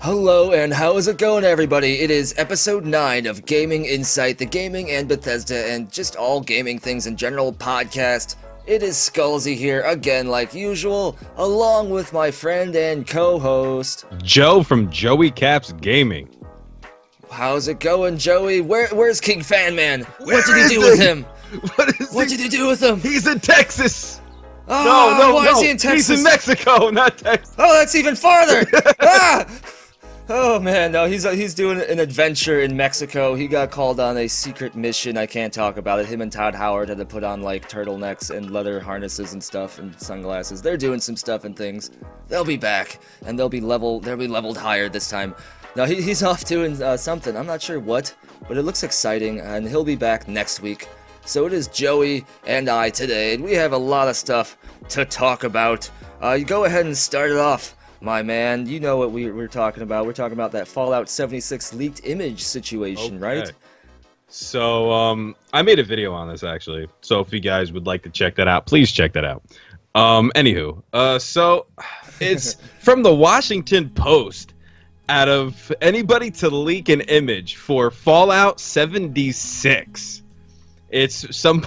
Hello and how is it going, everybody? It is episode 9 of Gaming InSight, the gaming and Bethesda and just all gaming things in general podcast. It is Skullzi here again like usual, along with my friend and co-host Joe from Joey Caps Gaming. How's it going, Joey? Where's King Fanman? What did you do with him? What did you do with him? He's in Texas. Oh, why is he in Texas? He's in Mexico, not Texas. Oh, that's even farther. Oh man, no, he's doing an adventure in Mexico. He got called on a secret mission. I can't talk about it. Him and Todd Howard had to put on like turtlenecks and leather harnesses and stuff and sunglasses. They're doing some stuff and things. They'll be back and they'll be leveled higher this time. No, he's off doing something. I'm not sure what, but it looks exciting and he'll be back next week. So it is Joey and I today, and we have a lot of stuff to talk about. You go ahead and start it off, my man. You know what we're talking about. We're talking about that Fallout 76 leaked image situation, okay. Right? So, I made a video on this, actually. So if you guys would like to check that out, please check that out. Anywho, so it's from the Washington Post. Out of anybody to leak an image for Fallout 76. It's some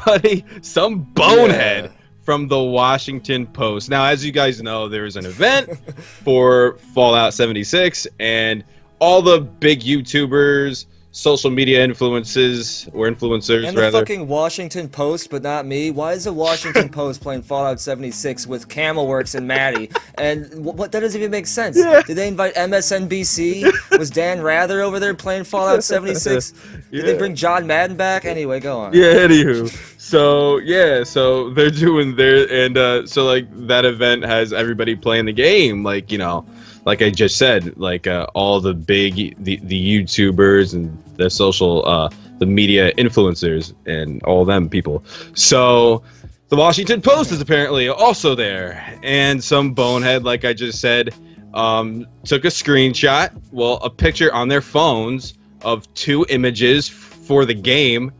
bonehead from the Washington Post. Now, as you guys know, there's an event for Fallout 76, and all the big YouTubers, social media influencers, and the fucking Washington Post, but not me. Why is the Washington Post playing Fallout 76 with Camelworks and Maddie? And what? That doesn't even make sense. Yeah. Did they invite MSNBC? Was Dan Rather over there playing Fallout 76? Did they bring John Madden back? Anyway, go on. Yeah, anywho. So, yeah, so they're doing their, and so, like, that event has everybody playing the game, like, you know, like I just said, like, all the big, the YouTubers and the social, the media influencers and all them people. So, the Washington Post is apparently also there, and some bonehead, like I just said, took a screenshot, well, a picture on their phones of 2 images for the game.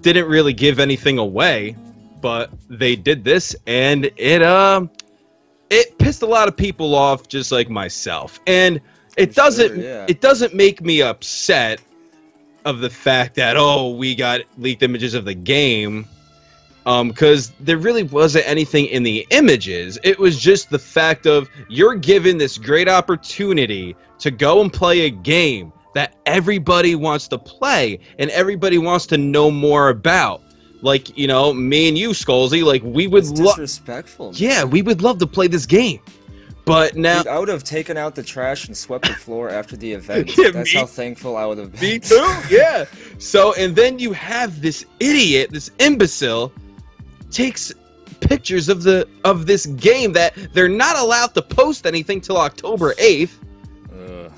Didn't really give anything away, but they did this, and it pissed a lot of people off, just like myself. And it doesn't make me upset of the fact that, oh, we got leaked images of the game, because there really wasn't anything in the images. It was just the fact of, you're given this great opportunity to go and play a game that everybody wants to play and everybody wants to know more about. Like, you know, me and you, Skullzi, like, we would love... disrespectful. Yeah, we would love to play this game. But now... Dude, I would have taken out the trash and swept the floor after the event. Yeah, That's how thankful I would have been. Me too, yeah. So, and then you have this idiot, this imbecile, takes pictures of this game that they're not allowed to post anything till October 8th.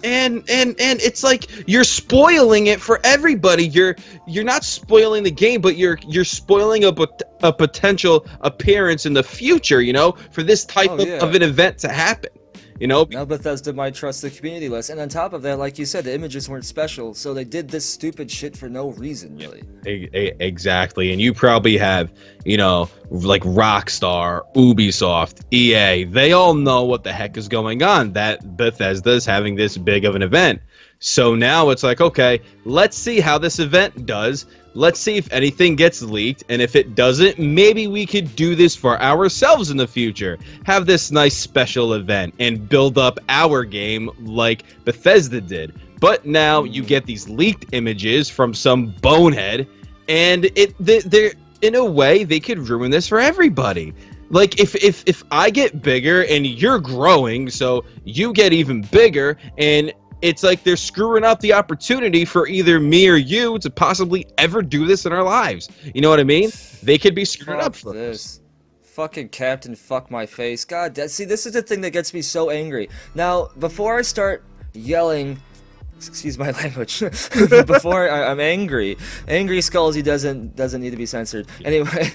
And it's like you're spoiling it for everybody. You're not spoiling the game, but you're spoiling a potential appearance in the future, you know, for this type of an event to happen. You know, now Bethesda might trust the community less, and on top of that, like you said, the images weren't special, so they did this stupid shit for no reason, really. Exactly, and you probably have, you know, like Rockstar, Ubisoft, EA, they all know what the heck is going on, that Bethesda is having this big of an event. So now it's like, okay, let's see how this event does. Let's see if anything gets leaked, and if it doesn't, maybe we could do this for ourselves in the future. Have this nice special event and build up our game like Bethesda did. But now you get these leaked images from some bonehead, and they're in a way they could ruin this for everybody. Like, if I get bigger and you're growing, so you get even bigger, and it's like they're screwing up the opportunity for either me or you to possibly ever do this in our lives. You know what I mean? They could be screwed up for this. Fucking Captain fuck my face. God, see, this is the thing that gets me so angry. Now, before I start yelling, excuse my language, before I'm angry Skullzi doesn't need to be censored. Anyway,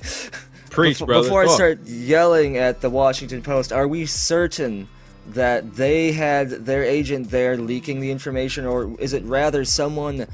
Preach, brother. Before I start yelling at the Washington Post, are we certain that they had their agent there leaking the information, or is it rather someone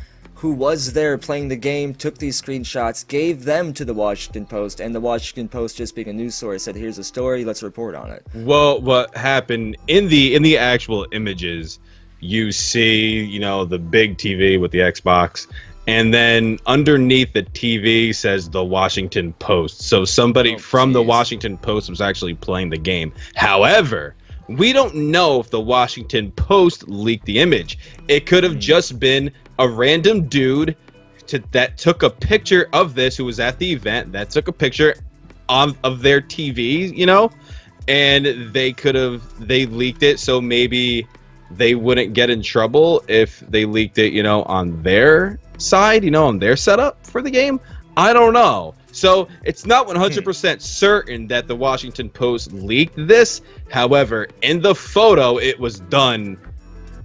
who was there playing the game took these screenshots, gave them to the Washington Post, and the Washington Post, just being a news source, said, here's a story, let's report on it? Well, what happened in the actual images, you see, you know, the big TV with the Xbox, and then underneath the TV says the Washington Post. So somebody from the Washington Post was actually playing the game. However, we don't know if the Washington Post leaked the image. It could have just been a random dude that took a picture of this, who was at the event, that took a picture of their TV, you know, and they leaked it, so maybe they wouldn't get in trouble if they leaked it, you know, on their side, you know, on their setup for the game. I don't know. So it's not 100% certain that the Washington Post leaked this. However, in the photo, it was done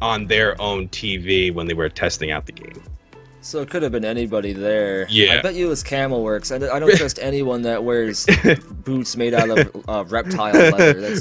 on their own TV when they were testing out the game. So it could have been anybody there. Yeah. I bet you it was Camelworks. I don't trust anyone that wears boots made out of reptile leather.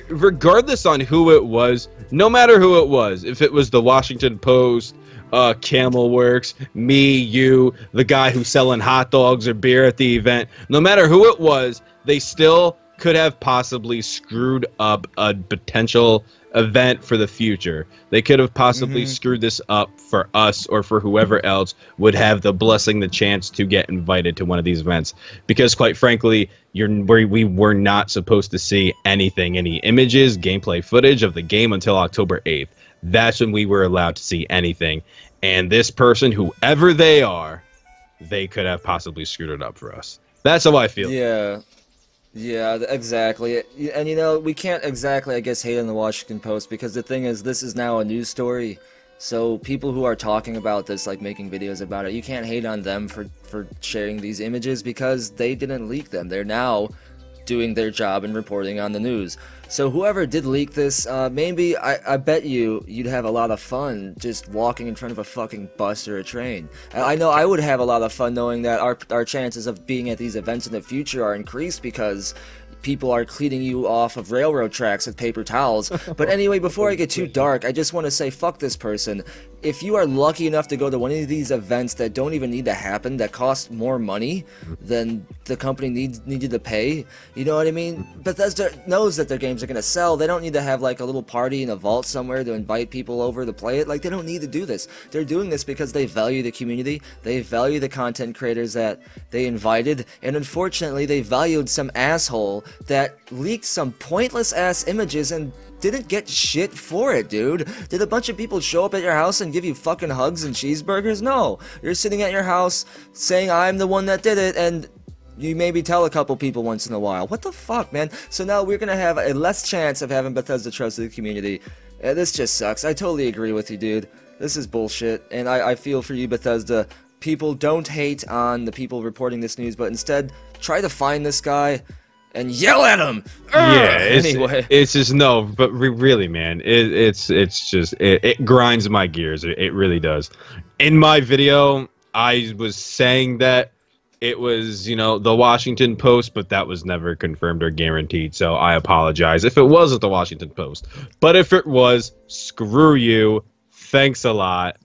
Regardless on who it was, no matter who it was, if it was the Washington Post, Camelworks, me, you, the guy who's selling hot dogs or beer at the event, no matter who it was, they still could have possibly screwed up a potential event for the future. They could have possibly screwed this up for us or for whoever else would have the blessing, the chance to get invited to one of these events. Because quite frankly, we were not supposed to see anything, any images, gameplay footage of the game until October 8th. That's when we were allowed to see anything. And this person, whoever they are, they could have possibly screwed it up for us. That's how I feel. Yeah. Yeah, exactly. And you know, we can't exactly, I guess, hate on the Washington Post, because the thing is, this is now a news story. So people who are talking about this, like making videos about it, you can't hate on them for sharing these images, because they didn't leak them. They're now doing their job and reporting on the news. So whoever did leak this, maybe, I bet you'd have a lot of fun just walking in front of a fucking bus or a train. I know I would have a lot of fun knowing that our chances of being at these events in the future are increased because people are cleaning you off of railroad tracks with paper towels. But anyway, before I get too dark, I just want to say, fuck this person. If you are lucky enough to go to one of these events that don't even need to happen, that cost more money than the company needed to pay, you know what I mean? Bethesda knows that their games are going to sell. They don't need to have like a little party in a vault somewhere to invite people over to play it. Like, they don't need to do this. They're doing this because they value the community. They value the content creators that they invited. And unfortunately, they valued some asshole that leaked some pointless ass images and didn't get shit for it, dude. Did a bunch of people show up at your house and give you fucking hugs and cheeseburgers? No. You're sitting at your house saying, I'm the one that did it, and you maybe tell a couple people once in a while. What the fuck, man? So now we're gonna have a less chance of having Bethesda trust the community. This just sucks. I totally agree with you, dude. This is bullshit, and I feel for you, Bethesda. People, don't hate on the people reporting this news, but instead, try to find this guy and yell at him. Yeah, anyway, it's just no, but really, man, it grinds my gears. It really does. In my video, I was saying that it was, you know, the Washington Post, but that was never confirmed or guaranteed. So I apologize if it wasn't the Washington Post. But if it was, screw you. Thanks a lot.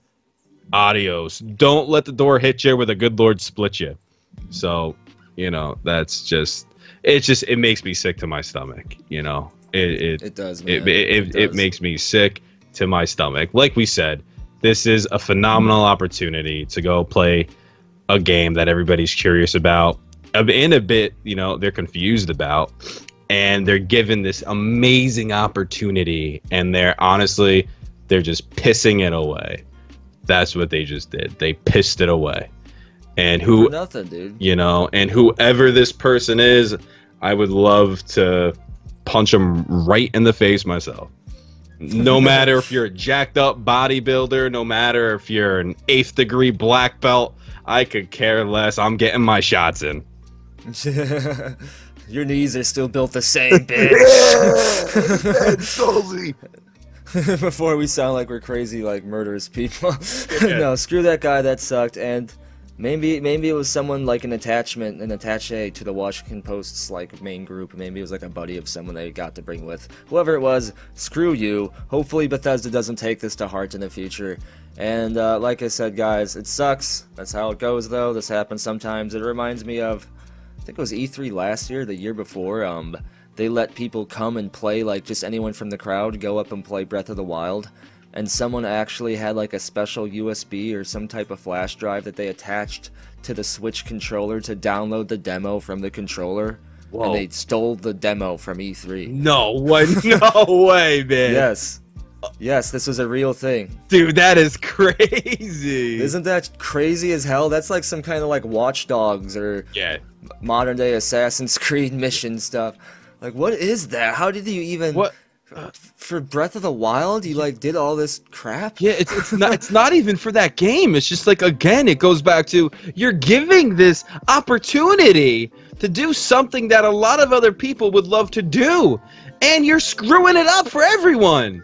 Adios. Don't let the door hit you where the good Lord split you. So, you know, that's just. It makes me sick to my stomach, you know. It does, man. It makes me sick to my stomach. Like we said, this is a phenomenal opportunity to go play a game that everybody's curious about, and a bit, you know, they're confused about, and they're given this amazing opportunity, and they're just pissing it away. That's what they just did. They pissed it away. And for nothing, dude. You know, and whoever this person is, I would love to punch him right in the face myself. No matter if you're a jacked up bodybuilder, no matter if you're an 8th degree black belt, I could care less. I'm getting my shots in. Your knees are still built the same, bitch. Skullzi. Before we sound like we're crazy, like murderous people. No, screw that guy. That sucked. And maybe it was someone like an attaché to the Washington Post's like main group. Maybe it was like a buddy of someone they got to bring with. Whoever it was, screw you. Hopefully Bethesda doesn't take this to heart in the future. And like I said, guys, it sucks. That's how it goes, though. This happens sometimes. It reminds me of, I think it was E3 last year, the year before. They let people come and play, like just anyone from the crowd go up and play Breath of the Wild. and someone actually had like a special USB or some type of flash drive that they attached to the Switch controller to download the demo from the controller. Whoa. And they stole the demo from E3. No way, no way, man. Yes. Yes, this was a real thing. Dude, that is crazy. Isn't that crazy as hell? That's like some kind of like Watch Dogs or modern day Assassin's Creed mission stuff. Like, what is that? How did you even... What? For Breath of the Wild, you like did all this crap? Yeah, it's not even for that game. It's just like, again, it goes back to you're giving this opportunity to do something that a lot of other people would love to do, and you're screwing it up for everyone.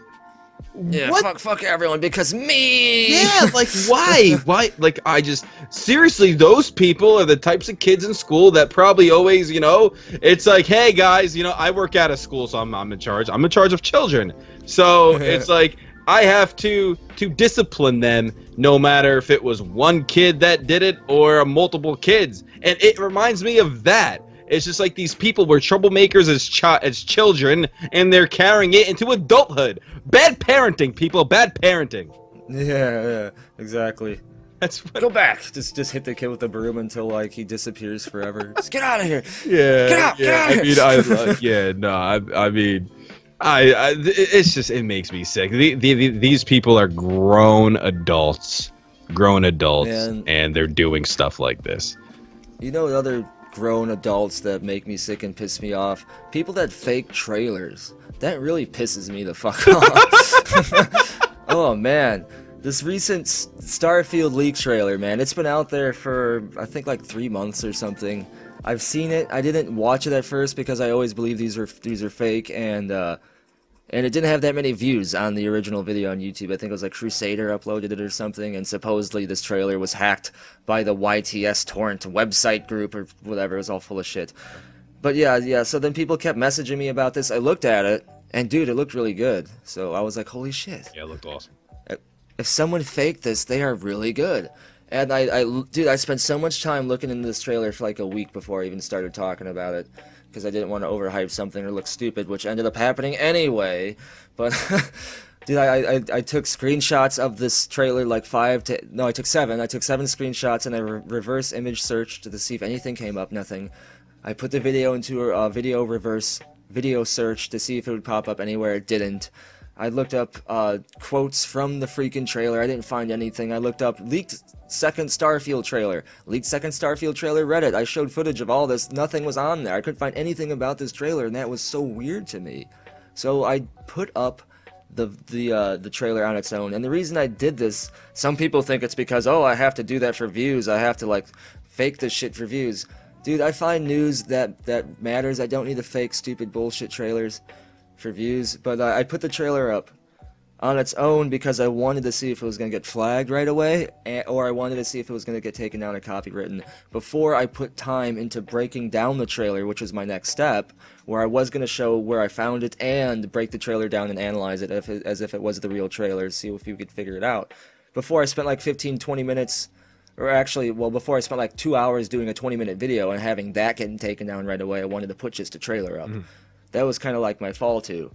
Yeah, fuck everyone because me. Yeah, like why? Why? Like I just seriously, those people are the types of kids in school that probably always, you know, it's like, hey guys, you know, I work out of school, so I'm in charge. I'm in charge of children, so it's like I have to discipline them, no matter if it was one kid that did it or multiple kids, and it reminds me of that. It's just like these people were troublemakers as children, and they're carrying it into adulthood. Bad parenting, people. Bad parenting. Yeah, exactly. That's what... Go back. Just hit the kid with the broom until like he disappears forever. Just get out of here. Yeah. Get out. Get out of here. It's just, it makes me sick. These people are grown adults, and they're doing stuff like this. You know, other grown adults that make me sick and piss me off? People that fake trailers. That really pisses me the fuck off. Oh man, this recent Starfield leak trailer, man, it's been out there for I think like 3 months or something. I've seen it. I didn't watch it at first because I always believe these are fake, and it didn't have that many views on the original video on YouTube. I think it was like Crusader uploaded it or something, and supposedly this trailer was hacked by the YTS torrent website group or whatever. It was all full of shit. But yeah, so then people kept messaging me about this. I looked at it, and dude, it looked really good. So I was like, holy shit. Yeah, it looked awesome. If someone faked this, they are really good. And dude, I spent so much time looking into this trailer for like a week before I even started talking about it, because I didn't want to overhype something or look stupid, which ended up happening anyway. But dude, I took screenshots of this trailer, like I took 7. I took 7 screenshots, and I reverse image searched to see if anything came up. Nothing. I put the video into a video search to see if it would pop up anywhere. It didn't. I looked up quotes from the freaking trailer. I didn't find anything. I looked up leaked second Starfield trailer. Leaked second Starfield trailer Reddit. I showed footage of all this. Nothing was on there. I couldn't find anything about this trailer, and that was so weird to me. So I put up the trailer on its own. And the reason I did this, some people think it's because, oh, I have to do that for views. I have to like fake this shit for views. Dude, I find news that matters. I don't need to fake stupid bullshit trailers for views. But I put the trailer up on its own because I wanted to see if it was going to get flagged right away, or I wanted to see if it was going to get taken down or copywritten before I put time into breaking down the trailer, which was my next step, where I was going to show where I found it and break the trailer down and analyze it as if it was the real trailer, see if you could figure it out. Before I spent like 15-20 minutes, or actually, well, before I spent like 2 hours doing a 20-minute video and having that getting taken down right away, I wanted to put just a trailer up. That was kind of like my fall to.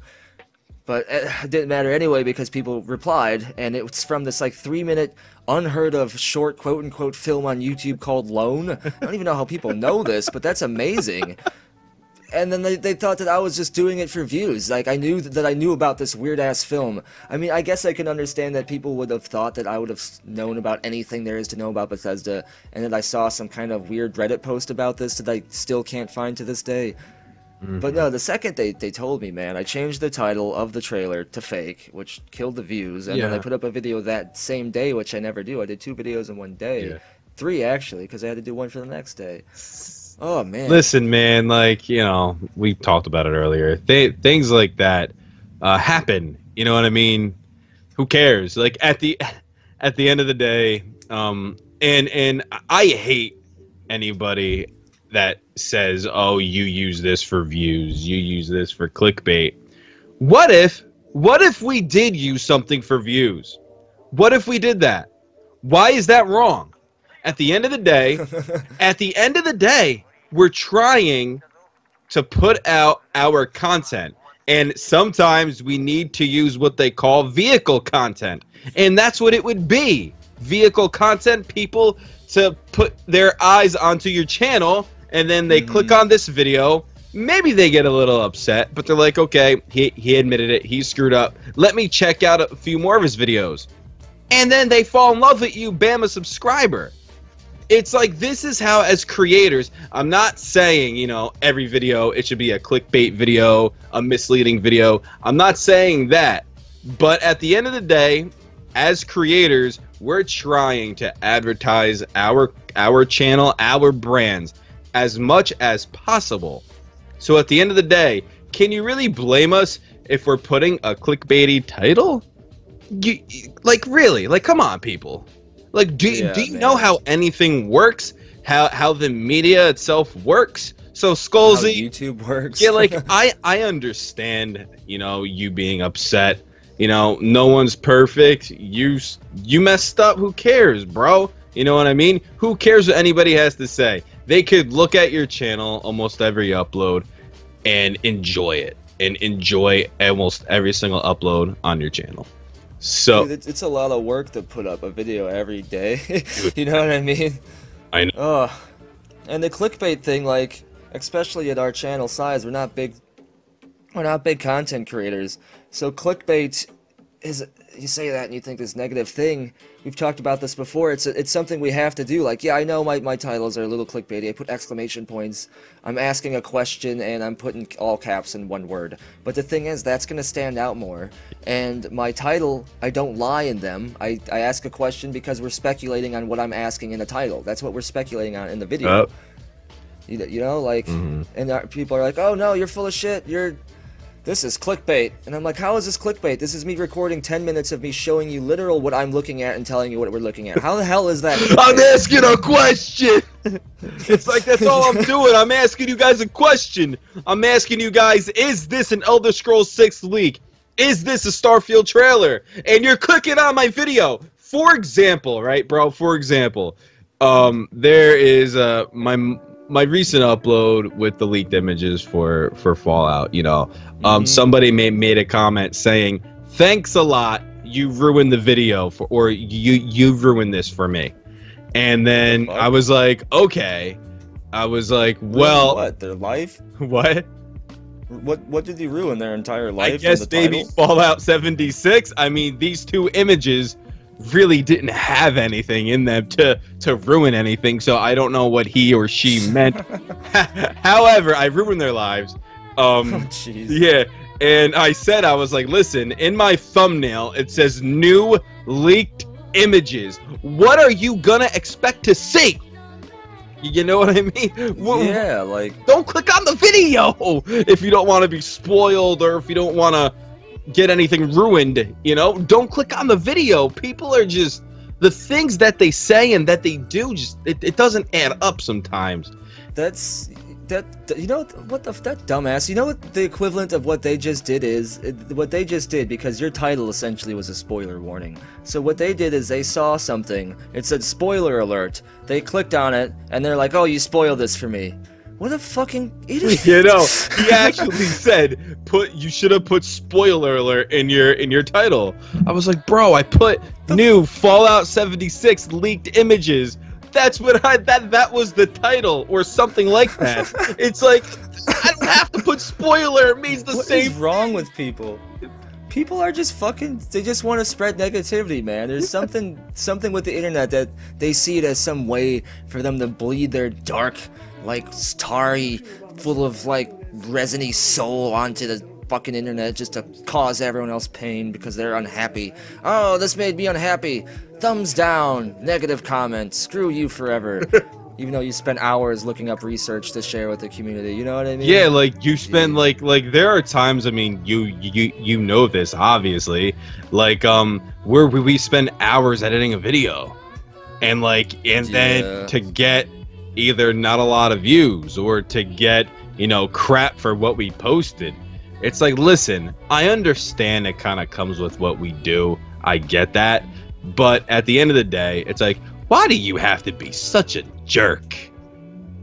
But it didn't matter anyway because people replied, and it was from this like 3-minute unheard of short quote-unquote film on YouTube called Lone. I don't even know how people know this, but that's amazing. And then they thought that I was just doing it for views. Like, I knew that I knew about this weird-ass film. I mean, I guess I can understand that people would have thought that I would have known about anything there is to know about Bethesda, and that I saw some kind of weird Reddit post about this that I still can't find to this day. But no, the second they told me, man, I changed the title of the trailer to fake, which killed the views, and then I put up a video that same day, which I never do. I did 2 videos in one day. Yeah. 3, actually, because I had to do one for the next day. Oh, man. Listen, man, like, you know, we talked about it earlier. Things like that happen, you know what I mean? Who cares? Like, at the end of the day, and I hate anybody that says, oh, you use this for views, you use this for clickbait. What if we did use something for views? What if we did that? Why is that wrong? At the end of the day, we're trying to put out our content. And sometimes we need to use what they call vehicle content. And that's what it would be. Vehicle content, people to put their eyes onto your channel, and then they click on this video. Maybe they get a little upset, but they're like, okay, he admitted it, he screwed up. Let me check out a few more of his videos. And then they fall in love with you, bam, a subscriber. It's like, this is how, as creators, I'm not saying, you know, every video, it should be a clickbait video, a misleading video. I'm not saying that. But at the end of the day, as creators, we're trying to advertise our channel, our brands, as much as possible. So at the end of the day, can you really blame us if we're putting a clickbaity title? Like, really? Like, come on, people. Like, do you know how anything works? How the media itself works? So Skullzi, how YouTube works. Yeah, like I understand, you know, you being upset. You know, no one's perfect. You messed up. Who cares, bro? You know what I mean? Who cares what anybody has to say? They could look at your channel almost every upload and enjoy it, and enjoy almost every single upload on your channel. So dude, it's a lot of work to put up a video every day. You know what I mean? I know. Oh, and the clickbait thing, like, especially at our channel size, we're not big content creators. So clickbait is, you say that and you think this negative thing. We've talked about this before. It's something we have to do. Like, yeah, I know my titles are a little clickbaity. I put exclamation points. I'm asking a question and I'm putting all caps in one word. But the thing is, that's going to stand out more. And my title, I don't lie in them. I ask a question because we're speculating on what I'm asking in the title. That's what we're speculating on in the video. You know, like, and people are like, oh no, you're full of shit. This is clickbait. And I'm like, how is this clickbait? This is me recording 10 minutes of me showing you literal what I'm looking at and telling you what we're looking at. How the hell is that clickbait? I'm asking a question! It's like, that's all I'm doing. I'm asking you guys a question. I'm asking you guys, is this an Elder Scrolls 6 leak? Is this a Starfield trailer? And you're clicking on my video. For example, right, bro? For example, there is my recent upload with the leaked images for Fallout, you know. Somebody made a comment saying, thanks a lot, you ruined the video or you ruined this for me. And then I was like, okay. I was like, well, what, their life? What did you ruin, their entire life? I guess maybe Fallout 76. I mean, these two images really didn't have anything in them to ruin anything, so I don't know what he or she meant. However, I ruined their lives. Yeah, and I was like, listen, in my thumbnail it says new leaked images. What are you gonna expect to see? You know what I mean? Yeah, like, don't click on the video if you don't want to be spoiled, or if you don't want to get anything ruined, you know. Don't click on the video. People are just, the things that they say and that they do, just it doesn't add up sometimes. You know what, that dumbass, you know what the equivalent of what they just did is? What they just did, because your title essentially was a spoiler warning. So what they did is they saw something, it said spoiler alert, they clicked on it, and they're like, oh, you spoiled this for me. What a fucking idiot. You know, he actually said, you should have put spoiler alert in your title. I was like, bro, I put new Fallout 76 leaked images. That's what that was the title, or something like that. It's like, I don't have to put spoiler, it means the same. What is wrong with people? People are just fucking, they just want to spread negativity, man. There's something with the internet that they see it as some way for them to bleed their dark, like, starry, full of, like, resiny soul onto the fucking internet just to cause everyone else pain because they're unhappy. Oh, this made me unhappy. Thumbs down. Negative comments. Screw you forever. Even though you spent hours looking up research to share with the community, you know what I mean? Yeah, like, you spend, like there are times, I mean, you know this, obviously, like, where we spend hours editing a video, and, like, and then to get either not a lot of views, or to get, you know, crap for what we posted. It's like, listen, I understand it kind of comes with what we do, I get that, but at the end of the day, it's like, why do you have to be such a jerk?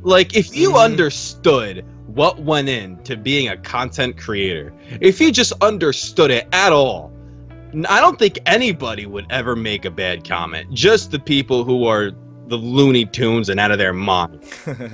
Like, if you understood what went into being a content creator, if you just understood it at all, I don't think anybody would ever make a bad comment. Just the people who are the Looney Tunes and out of their mind.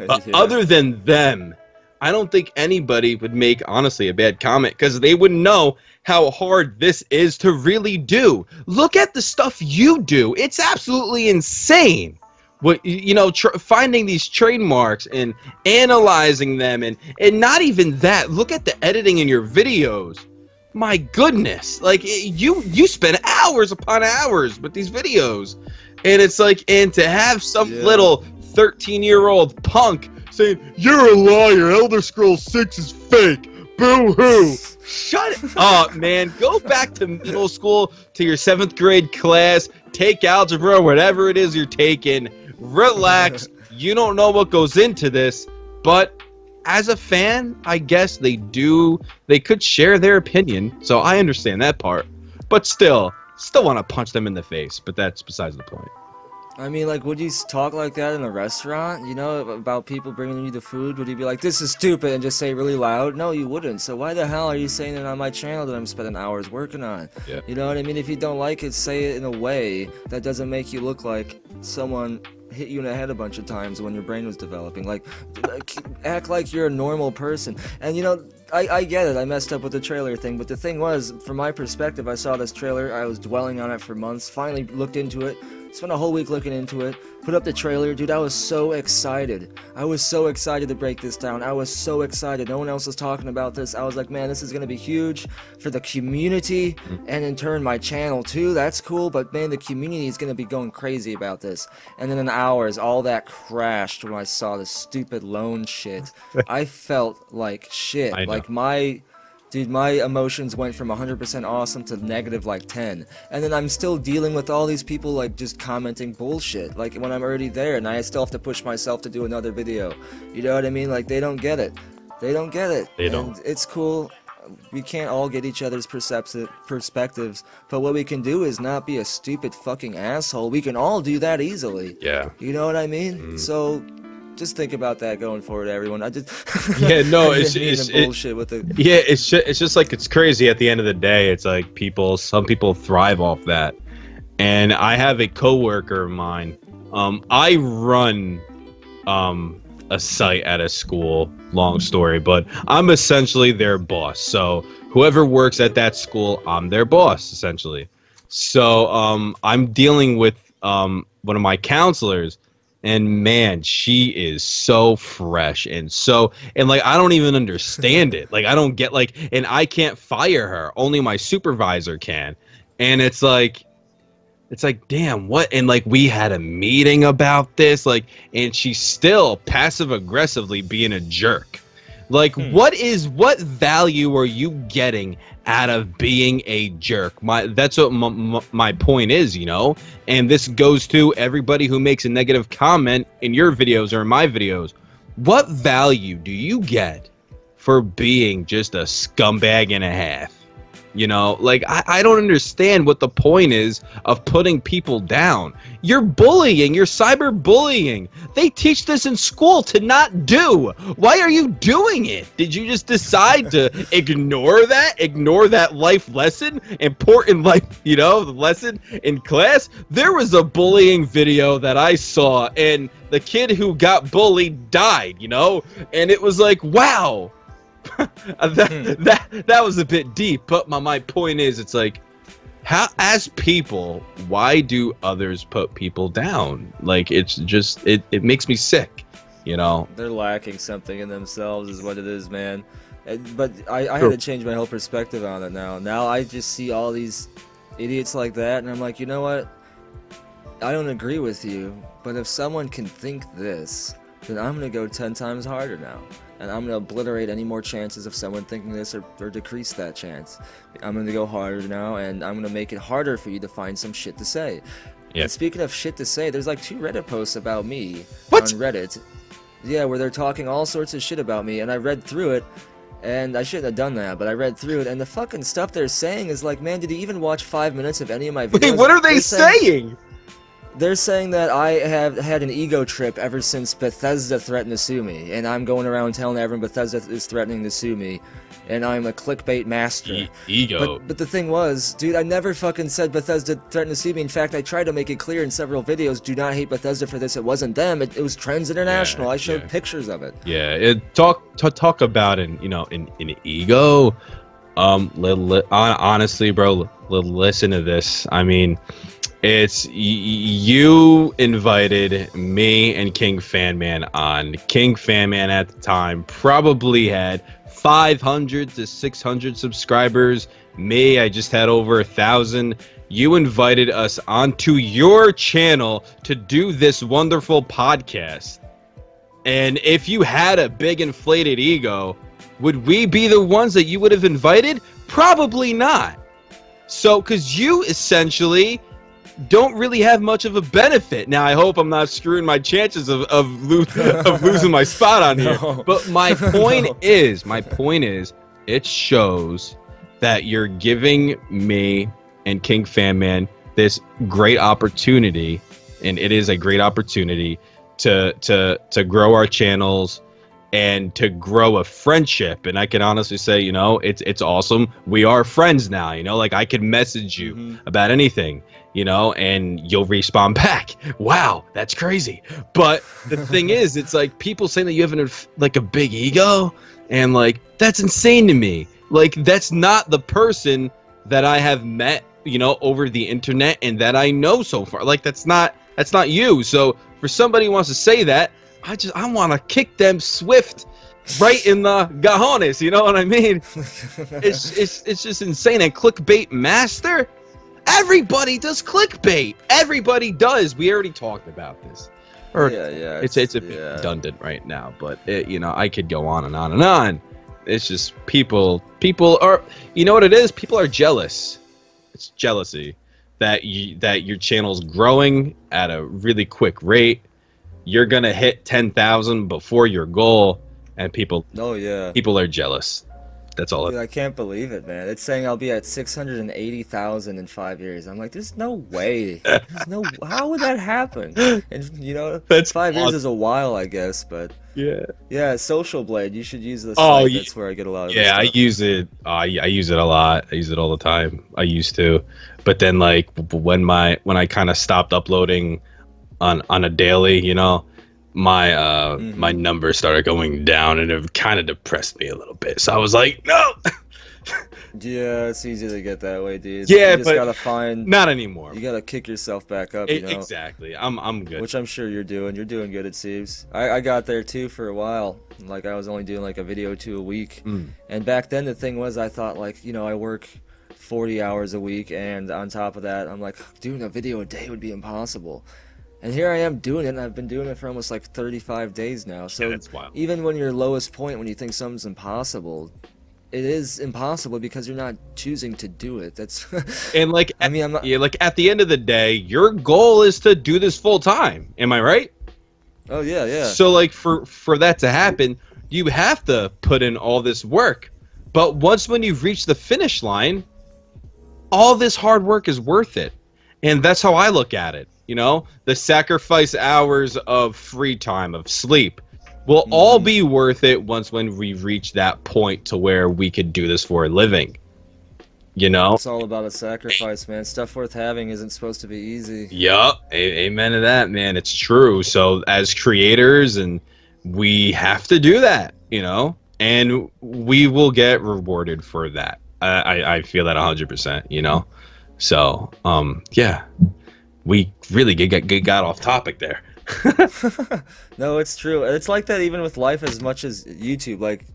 But Yeah. other than them, I don't think anybody would make, honestly, a bad comment, because they wouldn't know how hard this is to really do. Look at the stuff you do. It's absolutely insane. What, you know, finding these trademarks and analyzing them, and not even that. Look at the editing in your videos. My goodness, like you spend hours upon hours with these videos, and it's like, and to have some little 13-year-old punk saying you're a liar, Elder Scrolls 6 is fake, boo-hoo. Shut up, man. Go back to middle school, to your 7th grade class, take algebra, whatever it is you're taking, relax. You don't know what goes into this, but as a fan, I guess they could share their opinion, so I understand that part. But still want to punch them in the face, but that's besides the point. I mean, like, would you talk like that in a restaurant, you know, about people bringing you the food? Would you be like, this is stupid, and just say it really loud? No, you wouldn't. So why the hell are you saying it on my channel that I'm spending hours working on? Yeah. You know what I mean? If you don't like it, say it in a way that doesn't make you look like someone hit you in the head a bunch of times when your brain was developing. Like act like you're a normal person. And, you know, I get it, I messed up with the trailer thing, but the thing was, from my perspective, I saw this trailer, I was dwelling on it for months, finally looked into it, spent a whole week looking into it, put up the trailer. Dude, I was so excited. I was so excited to break this down. I was so excited. No one else was talking about this. I was like, man, this is going to be huge for the community, and in turn my channel too. That's cool, but man, the community is going to be going crazy about this. And then in hours, all that crashed when I saw the stupid loan shit. I felt like shit. Like my emotions went from 100% awesome to negative like 10. And then I'm still dealing with all these people like just commenting bullshit. Like when I'm already there and I still have to push myself to do another video. You know what I mean? Like they don't get it. They don't get it. They don't. And it's cool. We can't all get each other's perspectives, but what we can do is not be a stupid fucking asshole. We can all do that easily. Yeah. You know what I mean? So just think about that going forward, everyone. I just it's bullshit with the it's just like, it's crazy. At the end of the day, it's like some people thrive off that. And I have a coworker of mine. I run a site at a school. Long story, but I'm essentially their boss. So whoever works at that school, I'm their boss essentially. So I'm dealing with one of my counselors. And man, she is so fresh and like I don't even understand it. Like I don't get, like, and I can't fire her. Only my supervisor can. And it's like damn, what? And like we had a meeting about this, like, and she's still passive aggressively being a jerk. Like what value are you getting out of being a jerk? That's what my point is, you know? And this goes to everybody who makes a negative comment in your videos or in my videos. What value do you get for being just a scumbag and a half? You know, like I don't understand what the point is of putting people down. You're bullying, you're cyberbullying. They teach this in school to not do. Why are you doing it? Did you just decide to ignore that life lesson, important life, you know, the lesson in class? There was a bullying video that I saw, and the kid who got bullied died, you know, and it was like, wow. that was a bit deep, but my point is, it's like, how, as people, why do others put people down? Like, it's just, it makes me sick, you know? They're lacking something in themselves is what it is, man. But I had to change my whole perspective on it now. Now I just see all these idiots like that, and I'm like, you know what? I don't agree with you, but if someone can think this, then I'm going to go 10 times harder now. And I'm going to obliterate any more chances of someone thinking this, or decrease that chance. I'm going to go harder now, and I'm going to make it harder for you to find some shit to say. Yeah. And speaking of shit to say, there's like 2 Reddit posts about me on Reddit. Yeah, where they're talking all sorts of shit about me, and I read through it, and I shouldn't have done that, but I read through it, and the fucking stuff they're saying is like, man, did you even watch 5 minutes of any of my videos? Wait, what are they saying? They're saying that I have had an ego trip ever since Bethesda threatened to sue me, and I'm going around telling everyone Bethesda is threatening to sue me, and I'm a clickbait master. Ego. But the thing was, dude, I never fucking said Bethesda threatened to sue me. In fact, I tried to make it clear in several videos, do not hate Bethesda for this. It wasn't them. It was Trends International. I showed pictures of it. Yeah, talk about an ego. Honestly, bro, listen to this. I mean, it's you invited me and King Fanman on. King Fanman at the time probably had 500 to 600 subscribers. Me, I just had over 1,000. You invited us onto your channel to do this wonderful podcast. And if you had a big inflated ego, would we be the ones that you would have invited? Probably not. So, because you essentially don't really have much of a benefit. Now, I hope I'm not screwing my chances of losing my spot on here. But my point is, it shows that you're giving me and King Fanman this great opportunity, and it is a great opportunity to grow our channels and to grow a friendship. And I can honestly say, you know, it's awesome. We are friends now, you know, like I could message you about anything, you know, and you'll respond back. Wow, that's crazy. But the thing is, it's like people saying that you have like a big ego, and like that's insane to me. Like that's not the person that I have met, you know, over the internet and that I know so far. Like that's not you. So for somebody who wants to say that, I want to kick them swift right in the gajones, you know what I mean? It's just insane. And clickbait master, everybody does clickbait. Everybody does. We already talked about this. It's a bit redundant right now, but you know, I could go on and on and on. It's just people are, you know what it is? People are jealous. It's jealousy that your channel's growing at a really quick rate. You're gonna hit 10,000 before your goal, and people are jealous. That's all. Dude, I can't believe it, man. It's saying I'll be at 680,000 in 5 years. I'm like, there's no way. There's no. How would that happen? And you know, that's 5 years is a while, I guess, but yeah. Social Blade. You should use this. That's where I get a lot of. Yeah, I use it. I use it a lot. I use it all the time. I used to, but then like when I kind of stopped uploading on a daily, you know, my my numbers started going down, and it kind of depressed me a little bit. So I was like, no. Yeah, it's easy to get that way, dude. Yeah, you just gotta find. Not anymore. You gotta kick yourself back up. You know? Exactly. I'm good. Which I'm sure you're doing. You're doing good, it seems. I got there too for a while. Like I was only doing like a video or two a week. And back then the thing was, I thought like, you know, I work 40 hours a week, and on top of that, I'm like, doing a video a day would be impossible. And here I am doing it, and I've been doing it for almost like 35 days now. So that's wild. Even when your lowest point, when you think something's impossible, it is impossible because you're not choosing to do it. That's and like I mean, I'm not. Yeah, like at the end of the day, your goal is to do this full time. Am I right? Oh yeah. So like for that to happen, you have to put in all this work. But when you've reached the finish line, all this hard work is worth it. And that's how I look at it. You know, the sacrifice hours of free time, of sleep, will all be worth it when we reach that point to where we could do this for a living. You know? It's all about a sacrifice, man. Stuff worth having isn't supposed to be easy. Yup. Amen to that, man. It's true. So as creators, and we have to do that, you know? And we will get rewarded for that. I feel that 100%, you know? So, yeah. We really got off topic there. No, it's true. It's like that even with life as much as YouTube. Like,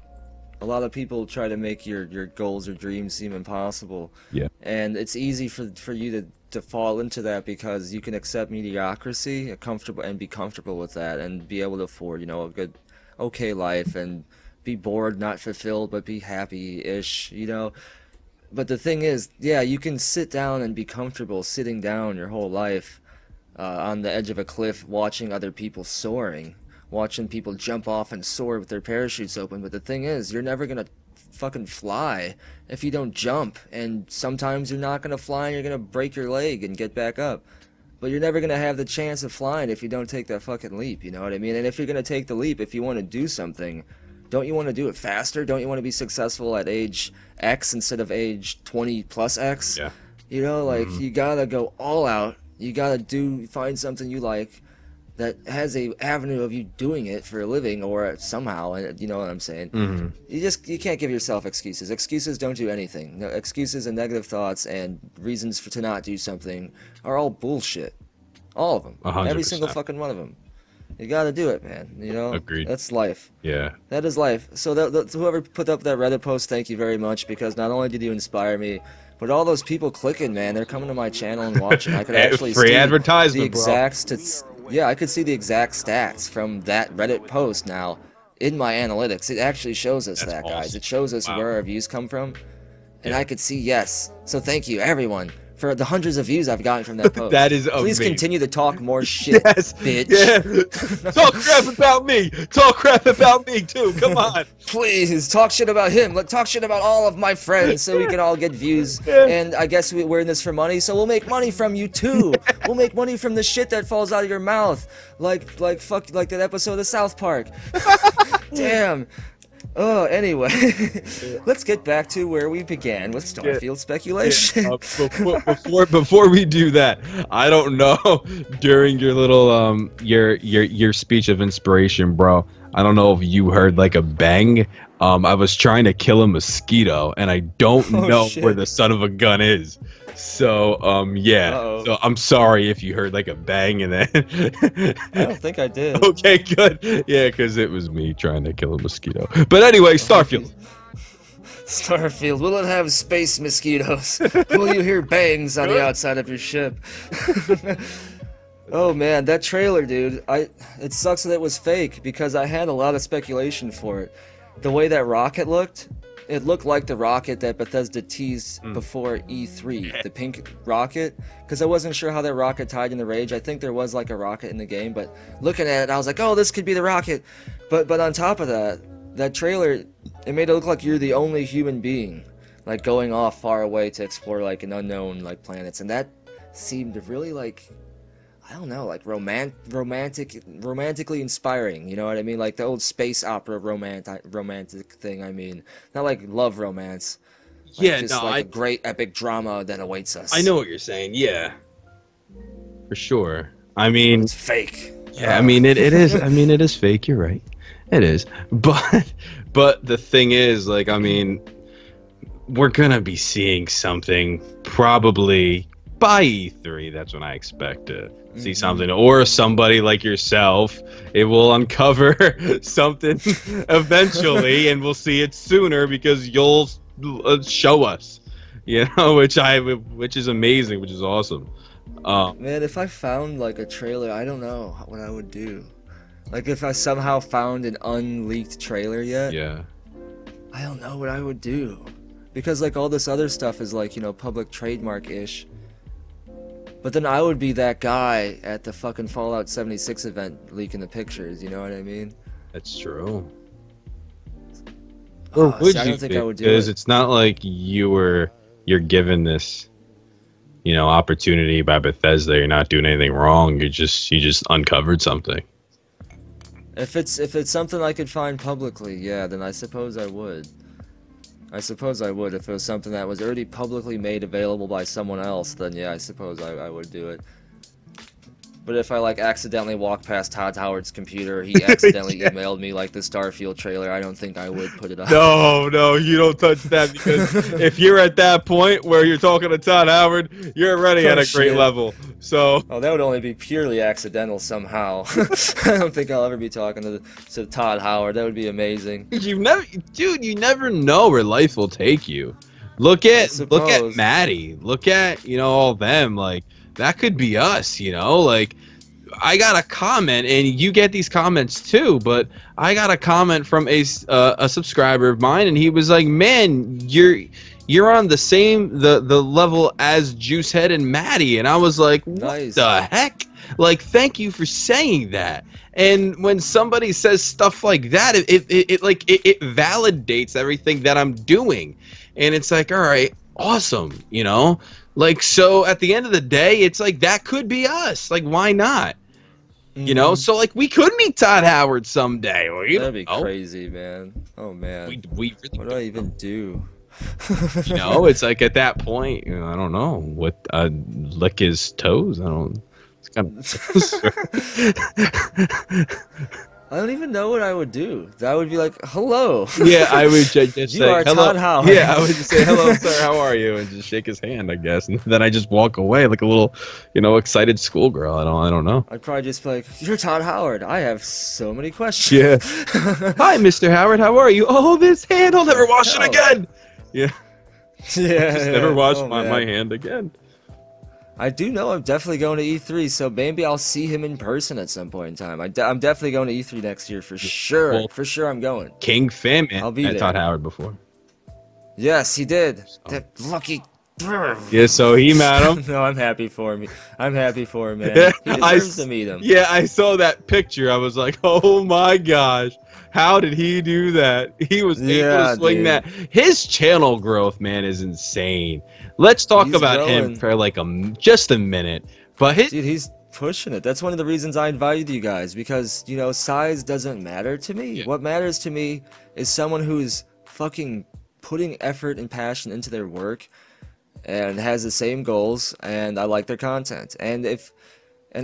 a lot of people try to make your goals or dreams seem impossible. Yeah. And it's easy for you to fall into that because you can accept mediocrity, and be comfortable with that, and be able to afford, you know, a good, okay life, and be bored, not fulfilled, but be happy-ish, you know. But the thing is, yeah, you can sit down and be comfortable sitting down your whole life on the edge of a cliff watching other people soaring, watching people jump off and soar with their parachutes open. But the thing is, you're never going to fucking fly if you don't jump. And sometimes you're not going to fly and you're going to break your leg and get back up. but you're never gonna have the chance of flying if you don't take that fucking leap. You know what I mean? And if you're gonna take the leap, if you want to do something, don't you want to do it faster? Don't you want to be successful at age X instead of age 20 plus X? Yeah. You know, like you gotta go all out. You gotta find something you like that has a avenue of you doing it for a living or somehow, and you know what I'm saying. You can't give yourself excuses. Excuses don't do anything. No, excuses and negative thoughts and reasons to not do something are all bullshit. All of them. 100%. Every single fucking one of them. You gotta do it, man. You know. Agreed. That's life. Yeah. That is life. So whoever put up that Reddit post, thank you very much, because not only did you inspire me, but all those people clicking, man, they're coming to my channel and watching. I could actually free see advertisement, the exact yeah, I could see the exact stats from that Reddit post now in my analytics. It actually shows us That's that, awesome. guys. It shows us Wow. where our views come from, and I could see yes. So thank you, everyone, for the hundreds of views I've gotten from that post. That is Please amazing. continue to talk more shit, Yes, bitch. yeah. Talk crap about me. Talk crap about me too. Come on. Please talk shit about him. Let's talk shit about all of my friends so we can all get views. And I guess we're in this for money, so we'll make money from you too. We'll make money from the shit that falls out of your mouth, like that episode of South Park. Damn. Oh, anyway, let's get back to where we began with Starfield speculation. Before we do that, I don't know, during your little your speech of inspiration, bro, I don't know if you heard like a bang. I was trying to kill a mosquito and I don't know shit. where the son of a gun is. So yeah. Uh-oh. So I'm sorry if you heard like a bang and then I don't think I did. Okay, good. Yeah, because it was me trying to kill a mosquito. But anyway, Starfield. Starfield, will it have space mosquitoes? Will you hear bangs on the outside of your ship? Oh man, that trailer, dude. It sucks that it was fake because I had a lot of speculation for it. The way that rocket looked, it looked like the rocket that Bethesda teased before E3, the pink rocket, because I wasn't sure how that rocket tied into Rage. I think there was like a rocket in the game, but looking at it, I was like, oh, this could be the rocket. But on top of that, that trailer, it made it look like you're the only human being, like going off far away to explore like an unknown like planets, and that seemed really like, I don't know, like romantically inspiring, you know what I mean? Like the old space opera romantic thing, I mean. Not like love romance. Like Yeah, just no, like a great epic drama that awaits us. I know what you're saying. Yeah. For sure. I mean, It's fake. yeah, I mean it is. I mean it is fake, you're right. It is. But the thing is, like, I mean, we're gonna be seeing something probably by E3. That's when I expect to see something, or somebody like yourself. It will uncover something eventually, and we'll see it sooner because you'll show us. You know, which is amazing, which is awesome. Man, if I found like a trailer, I don't know what I would do. Like if I somehow found an unleaked trailer yet, Yeah. I don't know what I would do. Because like all this other stuff is like, you know, public trademark-ish. But then I would be that guy at the fucking Fallout 76 event leaking the pictures, you know what I mean? That's true. Oh, Or would see, I you don't think be? I would do Because it. it's not like you're given this, you know, opportunity by Bethesda. You're not doing anything wrong. You just uncovered something. If it's something I could find publicly, yeah, then I suppose I would. I suppose I would. If it was something that was already publicly made available by someone else, then yeah, I suppose I would do it. But if I like accidentally walked past Todd Howard's computer, he accidentally emailed me like the Starfield trailer, I don't think I would put it up. No, you don't touch that, because if you're at that point where you're talking to Todd Howard, you're already at a great shit. level. So Oh, that would only be purely accidental somehow. I don't think I'll ever be talking to Todd Howard. That would be amazing. you never know where life will take you. Look at suppose. Maddie. Look at, you know, all them. Like, that could be us, you know? Like, I got a comment, and you get these comments too, but I got a comment from a subscriber of mine, and he was like, man, you're on the same the level as Juicehead and Maddie. And I was like, what Nice. the heck? Like, thank you for saying that. And when somebody says stuff like that, it validates everything that I'm doing. And it's like, all right, awesome, you know? Like, so at the end of the day, it's like that could be us. Like, why not? You know, so like we could meet Todd Howard someday. Or that'd be crazy, man. Oh man, we really what do I even do? You know, it's like at that point, you know, I don't know what lick his toes. I don't. It's kind of. I don't even know what I would do. I would be like, hello. Yeah, I would just you say, are hello. Todd Howard. Yeah, I would just say, hello, sir, how are you? And just shake his hand, I guess. And then I just walk away like a little, you know, excited schoolgirl. I don't know. I'd probably just be like, you're Todd Howard. I have so many questions. Yeah. Hi, Mr. Howard, how are you? Oh, this hand, I'll never wash it again. Yeah. Yeah. Just never wash my hand again. I do know I'm definitely going to E3, so maybe I'll see him in person at some point in time. I'm definitely going to E3 next year for sure. Well, for sure, I'm going. King Fan Man I'll be met there. Todd Howard before. Yes, he did. That lucky. Yeah, so he met him. No, I'm happy for him. I'm happy for him, man. He deserves to meet him. Yeah, I saw that picture. I was like, oh my gosh. How did he do that? He was able to swing that. His channel growth, man, is insane. Let's talk about him for like just a minute. But dude, he's pushing it. That's one of the reasons I invited you guys, because, you know, size doesn't matter to me. Yeah. What matters to me is someone who's fucking putting effort and passion into their work and has the same goals, and I like their content. And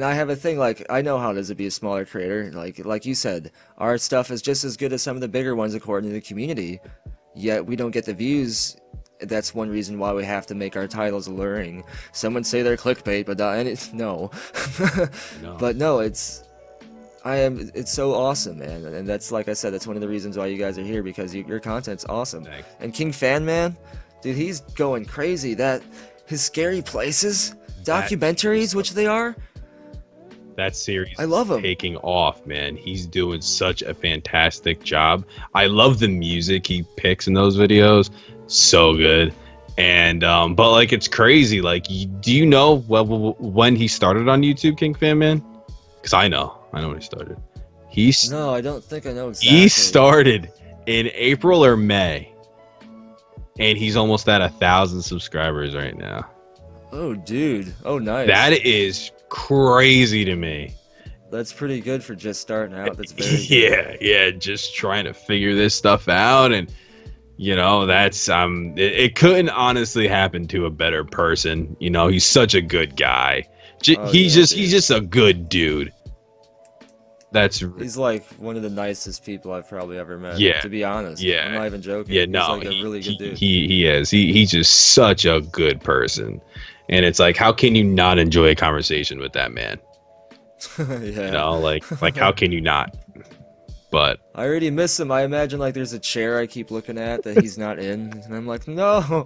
I have a thing, like, I know how it is to be a smaller creator. Like you said, our stuff is just as good as some of the bigger ones according to the community, yet we don't get the views. That's one reason why we have to make our titles alluring. Someone say they're clickbait, but no. No. But no, it's so awesome, man. And that's, like I said, that's one of the reasons why you guys are here, because your content's awesome. Thanks. And King Fan Man, dude, he's going crazy. His Scary Places documentaries, which they are. That series I love him. Taking off, man. He's doing such a fantastic job. I love the music he picks in those videos. So good. And but like, it's crazy. Like, do you know when he started on YouTube, King Fan Man? Because I know when he started. No, I don't think I know exactly. He started in April or May, and he's almost at 1,000 subscribers right now. Oh, dude. Oh, nice. That is crazy to me. That's pretty good for just starting out. That's very good. Yeah, just trying to figure this stuff out. And you know, that's it couldn't honestly happen to a better person. You know, he's such a good guy. He's just a good dude. He's like one of the nicest people I've probably ever met. Yeah, to be honest. Yeah, I'm not even joking. Yeah, no, he's like a really good dude. He is. He's just such a good person. And it's like, how can you not enjoy a conversation with that man? Yeah. You know, like how can you not? But I already miss him. I imagine like there's a chair I keep looking at that he's not in, and I'm like, no.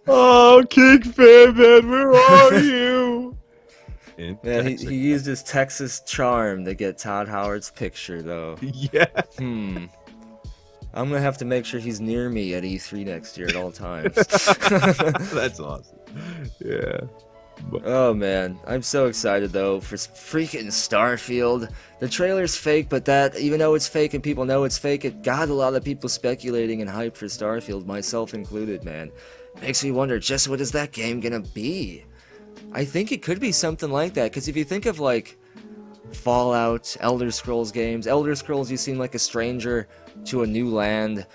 Oh, King Fan Man, where are you? Yeah, he used his Texas charm to get Todd Howard's picture, though. Yeah. I'm gonna have to make sure he's near me at E3 next year at all times. That's awesome. Yeah. Oh man, I'm so excited though for freaking Starfield. The trailer's fake, but even though it's fake and people know it's fake, it got a lot of people speculating and hype for Starfield, myself included, man. Makes me wonder, just what is that game gonna be? I think it could be something like that, because if you think of like Fallout, Elder Scrolls games, Elder Scrolls, you seem like a stranger to a new land,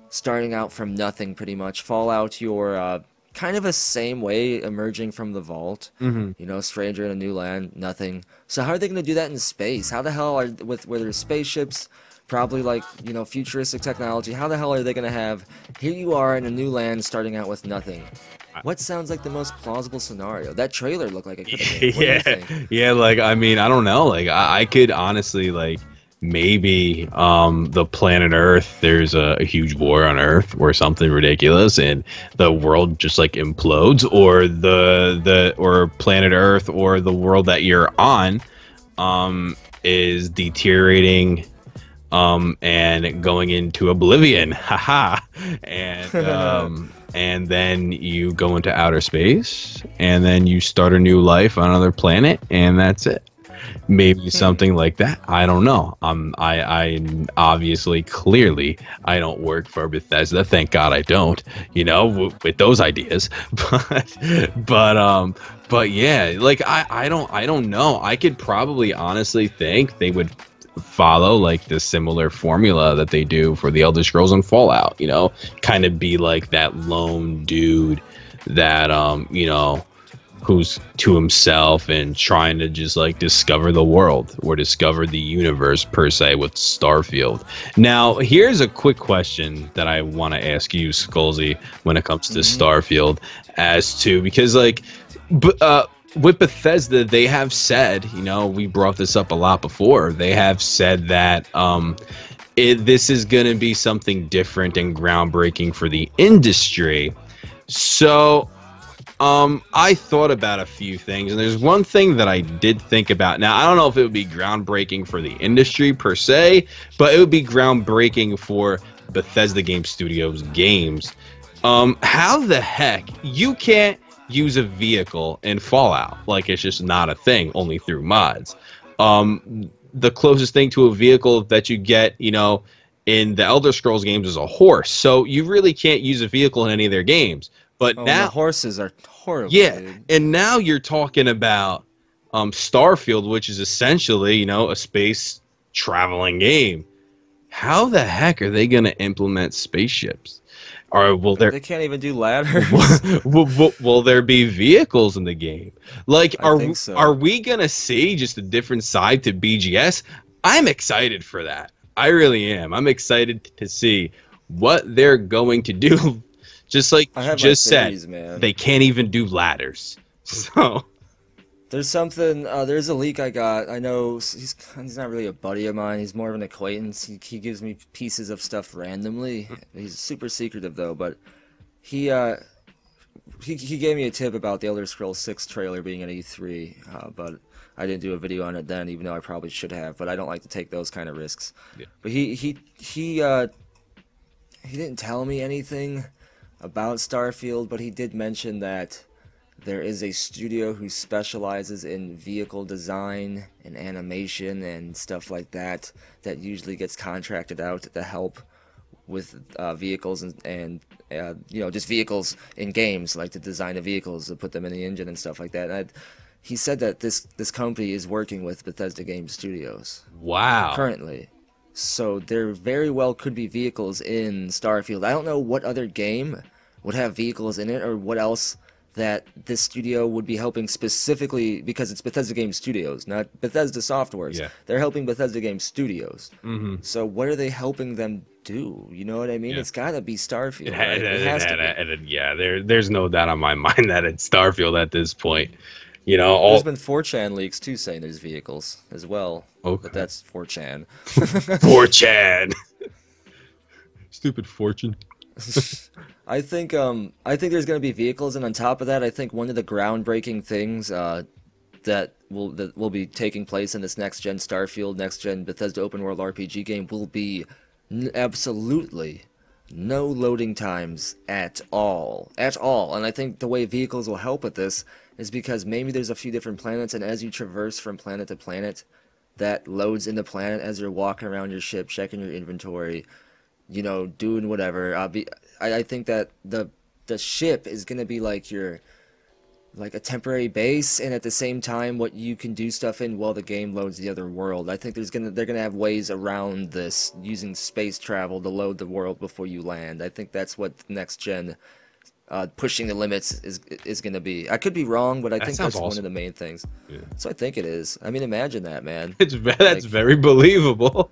starting out from nothing pretty much. Fallout, you're kind of a same way, emerging from the vault. You know, stranger in a new land, nothing. So how are they going to do that in space? How the hell are, where there's spaceships, probably like, you know, futuristic technology, how the hell are they going to have, here you are in a new land starting out with nothing? What sounds like the most plausible scenario? That trailer looked like it could have been. What do you think? Yeah, like, I mean, I don't know. Like, I could honestly, like, maybe the planet Earth, there's a huge war on Earth or something ridiculous, and the world just like implodes, or or planet Earth or the world that you're on is deteriorating and going into oblivion. Haha. And then you go into outer space, and then you start a new life on another planet, and that's it. maybe something like that. I don't know. I obviously, clearly, I don't work for Bethesda. Thank God I don't. You know, with those ideas. But yeah, like I don't know. I could probably honestly think they would follow like the similar formula that they do for the Elder Scrolls and Fallout. You know, kind of be like that lone dude that you know, who's to himself and trying to just like discover the world or discover the universe per se with Starfield. Now, here's a quick question that I want to ask you, Skullzi, when it comes to Starfield, as to, because like with Bethesda, they have said, you know, we brought this up a lot before, they have said that this is going to be something different and groundbreaking for the industry. So I thought about a few things, and there's one thing that I did think about. Now, I don't know if it would be groundbreaking for the industry per se, but it would be groundbreaking for Bethesda Game Studios games. How the heck you can't use a vehicle in Fallout? Like, it's just not a thing, only through mods. The closest thing to a vehicle that you get, you know, in the Elder Scrolls games is a horse. So you really can't use a vehicle in any of their games. But now the horses are horrible. Yeah, dude. and now you're talking about Starfield, which is essentially, you know, a space traveling game. How the heck are they going to implement spaceships? Or will there? They can't even do ladders. will there be vehicles in the game? Like, I think so. Are we gonna see just a different side to BGS? I'm excited for that. I really am. I'm excited to see what they're going to do. Just like you just said, man. They can't even do ladders. So there's something. There's a leak I got. I know he's not really a buddy of mine. He's more of an acquaintance. He gives me pieces of stuff randomly. He's super secretive though, but he gave me a tip about the Elder Scrolls 6 trailer being at E3, but I didn't do a video on it then, even though I probably should have. But I don't like to take those kind of risks. Yeah. But he didn't tell me anything about Starfield, but he did mention that there is a studio who specializes in vehicle design and animation and stuff like that usually gets contracted out to help with vehicles and you know, just vehicles in games, like to design the vehicles, to put them in the engine and stuff like that. And he said that this company is working with Bethesda Game Studios. Wow. Currently. So there very well could be vehicles in Starfield. I don't know what other game would have vehicles in it, or what else that this studio would be helping specifically, because it's Bethesda Game Studios, not Bethesda Softworks. Yeah. They're helping Bethesda Game Studios. Mm-hmm. So what are they helping them do? You know what I mean? Yeah. It's got to be Starfield. Right? It has to be. Yeah, there's no doubt on my mind that it's Starfield at this point. You know, there's been 4chan leaks too saying there's vehicles as well. Okay. But that's 4chan. 4chan. Stupid fortune. I think there's going to be vehicles, and on top of that, I think one of the groundbreaking things that will be taking place in this next-gen Starfield, next-gen Bethesda open-world RPG game will be absolutely no loading times at all. And I think the way vehicles will help with this is because maybe there's a few different planets, and as you traverse from planet to planet, that loads in the planet as you're walking around your ship, checking your inventory, you know, doing whatever. I think that the ship is gonna be like a temporary base, and at the same time, what you can do stuff in while the game loads the other world. I think they're gonna have ways around this, using space travel to load the world before you land. I think that's what next gen pushing the limits is gonna be. I could be wrong, but I think that's awesome. One of the main things. Yeah. So I think it is. I mean, imagine that, man. That's very believable.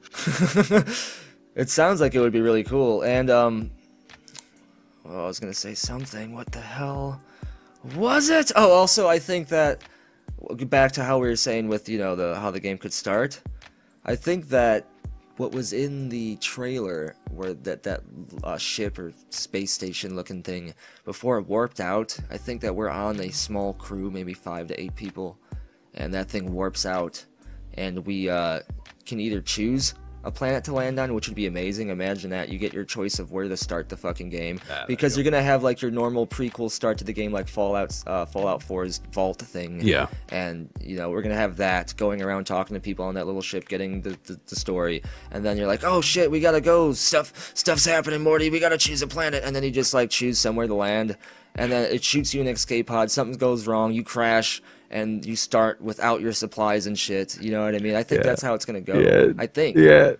It sounds like it would be really cool. And well, I was gonna say something. What the hell was it? Oh, also, I think that, back to how we were saying with, you know, how the game could start. I think that what was in the trailer, where that ship or space station looking thing, before it warped out, I think that we're on a small crew, maybe 5 to 8 people, and that thing warps out, and we can either choose a planet to land on, which would be amazing. Imagine that. You get your choice of where to start the fucking game. Because you're going to have, like, your normal prequel start to the game, like Fallout 4's Vault thing. Yeah. And, you know, we're going to have that, going around talking to people on that little ship, getting the story. And then you're like, oh, shit, we got to go. Stuff's happening, Morty. We got to choose a planet. And then you just, like, choose somewhere to land. And then it shoots you an escape pod. Something goes wrong. You crash. And you start without your supplies and shit. You know what I mean? I think that's how it's going to go. Yeah. I think. Yeah.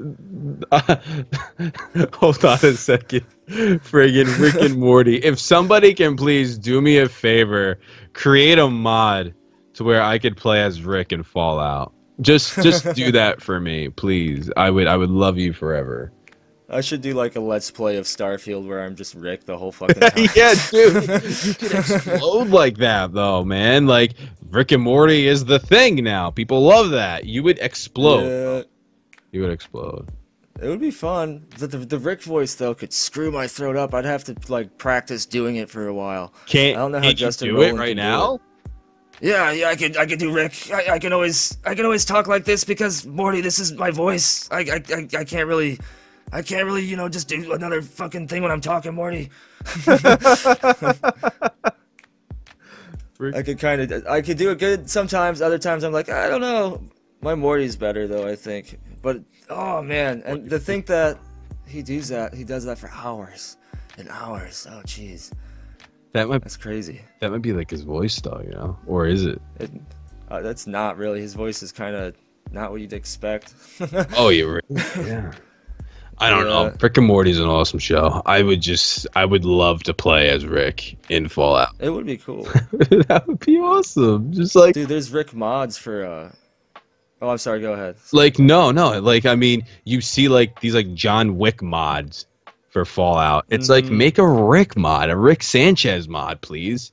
Hold on a second. Friggin' Rick and Morty. If somebody can please do me a favor, create a mod to where I could play as Rick in Fallout. Just do that for me, please. I would love you forever. I should do like a Let's Play of Starfield where I'm just Rick the whole fucking time. Yeah, dude. You can explode like that, though, man. Like, Rick and Morty is the thing now. People love that. You would explode. Yeah. You would explode. It would be fun. The Rick voice, though, could screw my throat up. I'd have to, like, practice doing it for a while. I don't know how Justin do Roiland it right can now? Do it. Yeah, I could do Rick. I can always talk like this because, Morty, this is my voice. I can't really... you know, just do another fucking thing when I'm talking, Morty. I could do it good sometimes. Other times I'm like, I don't know. My Morty's better though, I think. But oh man, and to think that he does that for hours and hours. Oh jeez, that's crazy. That might be like his voice though, you know, or is it? That's not really. His voice is kind of not what you'd expect. Oh, you're right. Yeah. I don't know. Rick and Morty's an awesome show. I would love to play as Rick in Fallout. It would be cool. That would be awesome. Just like, dude, there's Rick mods for oh, I'm sorry, go ahead. Like no, like I mean, you see like these like John Wick mods for Fallout. It's like make a Rick mod, a Rick Sanchez mod, please.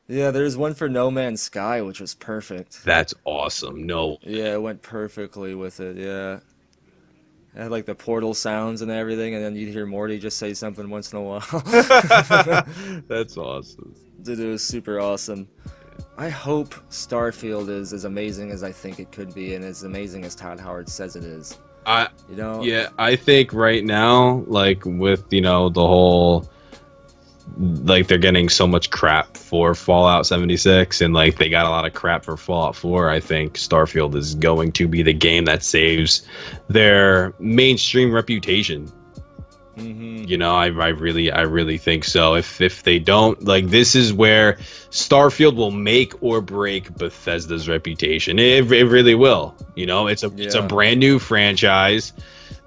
Yeah, there's one for No Man's Sky, which was perfect. That's awesome. No. Yeah, it went perfectly with it. Yeah. It had like the portal sounds and everything, and then you'd hear Morty just say something once in a while. That's awesome. Dude, it was super awesome. I hope Starfield is as amazing as I think it could be, and as amazing as Todd Howard says it is. You know? Yeah, I think right now, like with, you know, the whole, like they're getting so much crap for Fallout 76 and like they got a lot of crap for Fallout 4. I think Starfield is going to be the game that saves their mainstream reputation. You know, I really think so. If they don't, like, this is where Starfield will make or break Bethesda's reputation. It really will. You know, it's a brand new franchise.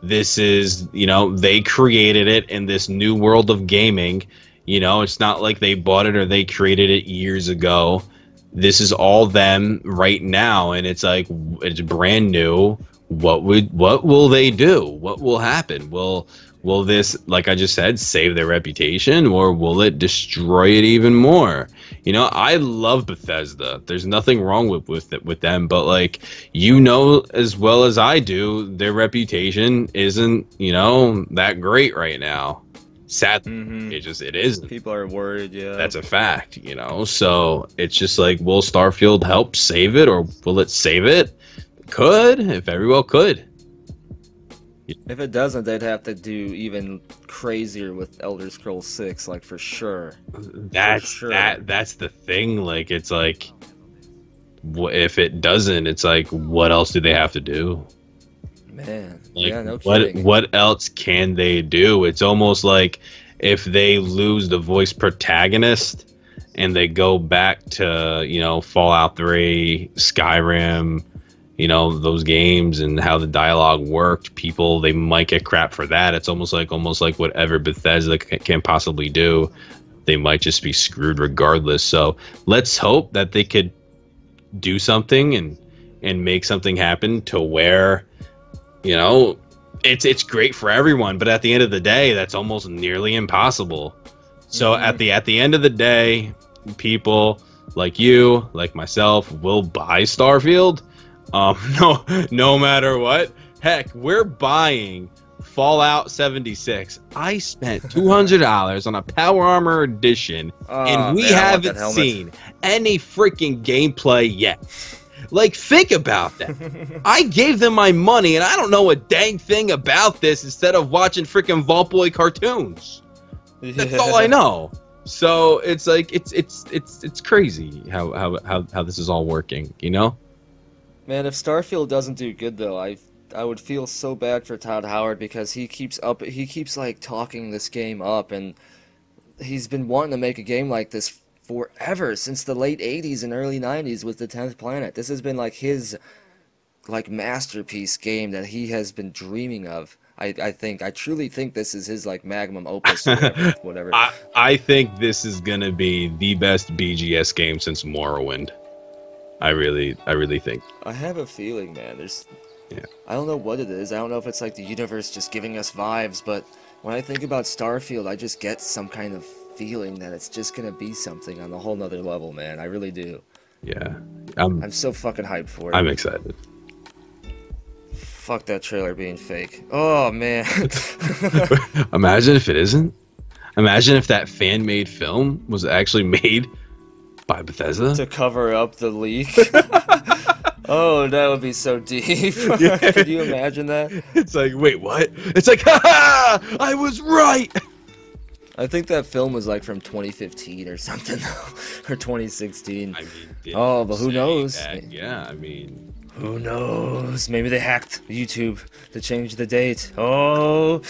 This is, you know, they created it in this new world of gaming. You know, it's not like they bought it or they created it years ago. This is all them right now, and it's like it's brand new. What will they do? What will happen? Will this, like I just said, save their reputation, or will it destroy it even more? You know, I love Bethesda. There's nothing wrong with them, but like, you know as well as I do, their reputation isn't, you know, that great right now. Sadly, it isn't. People are worried, yeah. That's a fact, you know. So it's just like, will Starfield help save it, or will it save it? Could. It very well could. If it doesn't, they'd have to do even crazier with Elder Scrolls 6, like, for sure. That's the thing. Like, it's like, if it doesn't, it's like, what else do they have to do? Man, like, yeah, no kidding. What else can they do? It's almost like if they lose the voice protagonist and they go back to, you know, Fallout 3, Skyrim, you know, those games and how the dialogue worked, people, they might get crap for that. It's almost like whatever Bethesda can possibly do, they might just be screwed regardless. So let's hope that they could do something and make something happen to where, you know, it's great for everyone, but at the end of the day, that's almost nearly impossible. So at the end of the day, people like you, like myself, will buy Starfield. No matter what. Heck, we're buying Fallout 76. I spent $200 on a Power Armor edition, and we haven't seen any freaking gameplay yet. Like, think about that. I gave them my money, and I don't know a dang thing about this instead of watching freaking Vault Boy cartoons. That's all I know. So it's like it's crazy how this is all working, you know? Man, if Starfield doesn't do good though, I would feel so bad for Todd Howard because he keeps like talking this game up, and he's been wanting to make a game like this forever, since the late 80s and early 90s with the 10th Planet. This has been like his like masterpiece game that he has been dreaming of. I truly think this is his like magnum opus or whatever. I think this is gonna be the best BGS game since Morrowind. I really think. I have a feeling, man. Yeah. I don't know what it is. I don't know if it's like the universe just giving us vibes, but when I think about Starfield, I just get some kind of feeling that it's just gonna be something on a whole nother level, man. I really do. Yeah. I'm so fucking hyped for it. I'm excited. Fuck that trailer being fake. Oh, man. Imagine if it isn't. Imagine if that fan-made film was actually made by Bethesda. To cover up the leak. Oh, that would be so deep. Yeah. Could you imagine that? It's like, wait, what? It's like, ha! I was right! I think that film was like from 2015 or something, or 2016. I mean, oh, but who knows? That, yeah, I mean... Who knows? Maybe they hacked YouTube to change the date. Oh.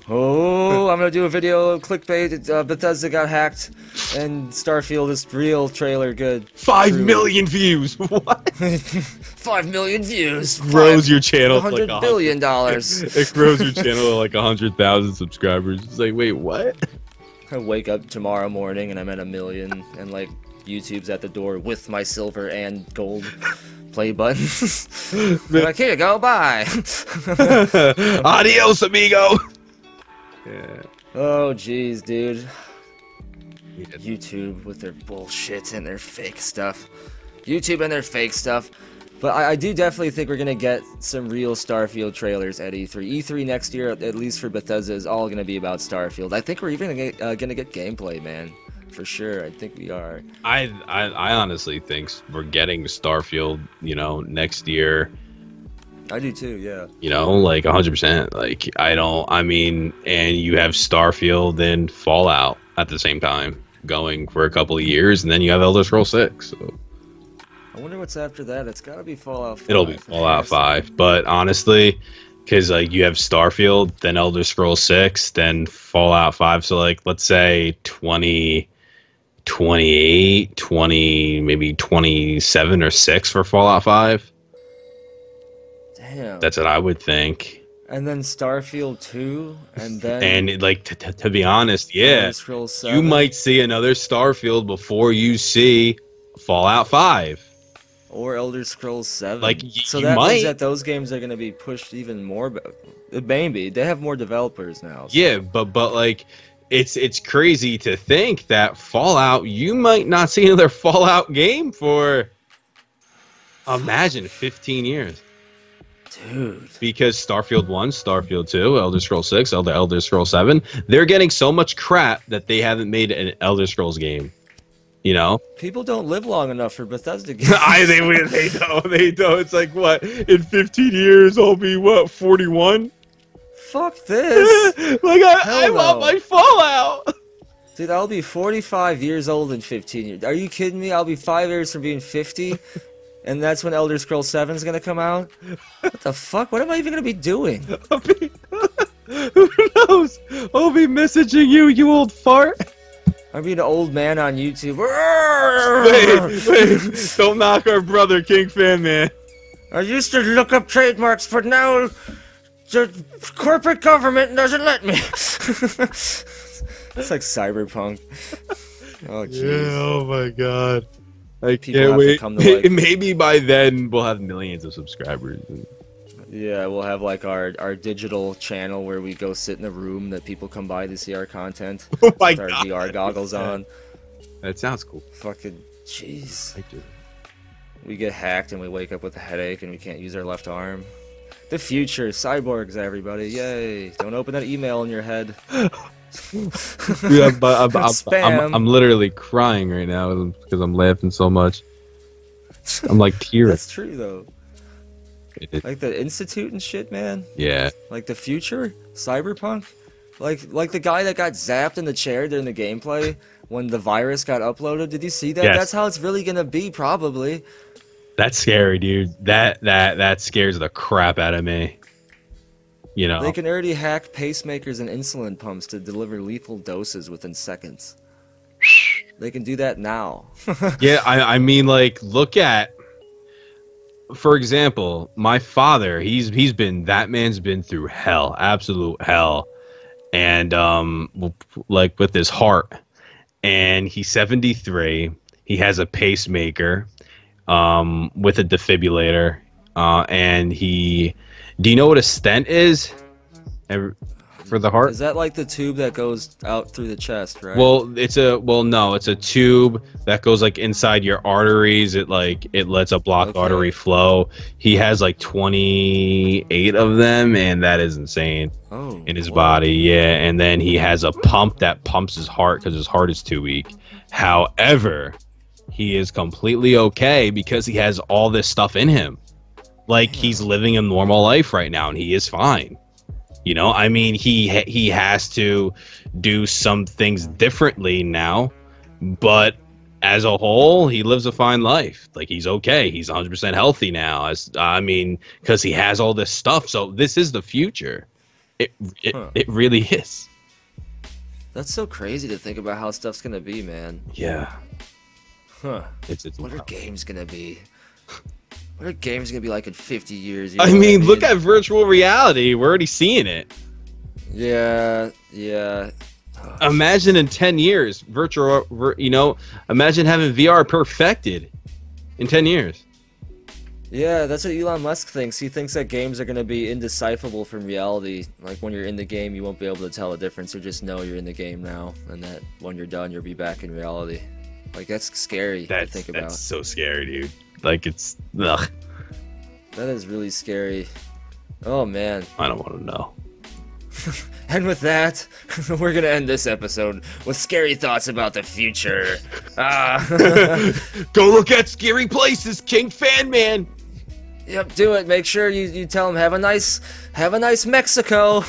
Oh, I'm gonna do a video of CLICKBAIT. Bethesda got hacked, and Starfield is real trailer good. 5 million views. What? 5 million views. Grows your channel to like $100 billion. It grows your channel to like 100,000 subscribers. It's like, wait, what? I wake up tomorrow morning and I'm at 1 million, and like YouTube's at the door with my silver and gold play buttons. Like, here you go, bye. Adios, amigo. Yeah. Oh, jeez, dude. Yeah. YouTube with their bullshit and their fake stuff. YouTube and their fake stuff. But I do definitely think we're going to get some real Starfield trailers at E3. E3 next year, at least for Bethesda, is all going to be about Starfield. I think we're even going to get gameplay, man. For sure, I think we are. I honestly think we're getting Starfield, you know, next year. I do too, yeah. You know, like 100%. Like, I mean, and you have Starfield and Fallout at the same time going for a couple of years, and then you have Elder Scrolls 6. So. I wonder what's after that. It's got to be Fallout 5. It'll be Fallout 5, but honestly, because like you have Starfield, then Elder Scrolls 6, then Fallout 5. So like, let's say 28, 20, maybe 27 or 6 for Fallout 5. Damn. That's what I would think. And then Starfield 2, and then... And, like, to be honest, yeah, Elder Scrolls 7. You might see another Starfield before you see Fallout 5. Or Elder Scrolls 7. Like, so you that might... means that those games are going to be pushed even more... Maybe. They have more developers now. So. Yeah, but like... It's crazy to think that Fallout, you might not see another Fallout game for, imagine, 15 years. Dude. Because Starfield 1, Starfield 2, Elder Scrolls 6, Elder Scrolls 7, they're getting so much crap that they haven't made an Elder Scrolls game. You know? People don't live long enough for Bethesda games. They don't. It's like, what, in 15 years I'll be, what, 41? Fuck this. Like, I want my Fallout. Dude, I'll be 45 years old in 15 years. Are you kidding me? I'll be 5 years from being 50, and that's when Elder Scrolls 7 is going to come out? What the fuck? What am I even going to be doing? Who knows? I'll be messaging you, you old fart. I'll be an old man on YouTube. Wait. Don't knock our brother, King Fan Man. I used to look up trademarks, but now... the corporate government doesn't let me. It's like Cyberpunk. Oh, jeez. Yeah, oh my god. I People can't have wait. to come to, like... Maybe by then we'll have millions of subscribers. Yeah, we'll have like our digital channel where we go sit in a room that people come by to see our content. Oh my with our god. VR goggles on. That sounds cool. Fucking jeez. I do. We get hacked and we wake up with a headache and we can't use our left arm. The future, cyborgs, everybody! Yay! Don't open that email in your head. Yeah, but I'm literally crying right now because I'm laughing so much. I'm like tears. That's true though. Like the Institute and shit, man. Yeah. Like the future, cyberpunk. Like the guy that got zapped in the chair during the gameplay when the virus got uploaded. Did you see that? Yes. That's how it's really gonna be, probably. That's scary, dude. That scares the crap out of me. You know. They can already hack pacemakers and insulin pumps to deliver lethal doses within seconds. They can do that now. Yeah, I mean, like, look at, for example, my father. That man's been through hell, absolute hell, and like with his heart, and he's 73. He has a pacemaker, with a defibrillator, and do you know what a stent is? For the heart? Is that like the tube that goes out through the chest, right? Well, no, it's a tube that goes like inside your arteries. It lets a blocked artery flow. He has like 28 of them, and that is insane. Oh, in his body, yeah. And then he has a pump that pumps his heart because his heart is too weak. However, he is completely okay because he has all this stuff in him. Like, he's living a normal life right now, and he is fine. You know, I mean, he has to do some things differently now, but as a whole, he lives a fine life. Like, he's okay. He's 100% healthy now. Because he has all this stuff. So this is the future. It really is. That's so crazy to think about how stuff's gonna be, man. Yeah. Huh. It's what are games gonna be? What are games gonna be like in 50 years? I mean, look at virtual reality. We're already seeing it. Yeah. Oh, imagine in 10 years, imagine having VR perfected in 10 years. Yeah, that's what Elon Musk thinks. He thinks that games are gonna be indecipherable from reality. Like, when you're in the game, you won't be able to tell the difference, or just know you're in the game now, and that when you're done, you'll be back in reality. Like, that's scary to think about. That's so scary, dude. Like, it's... Ugh. That is really scary. Oh, man. I don't want to know. And with that, we're gonna end this episode with scary thoughts about the future. Go look at scary places, King Fan Man! Yep, do it. Make sure you tell him, have a nice Mexico.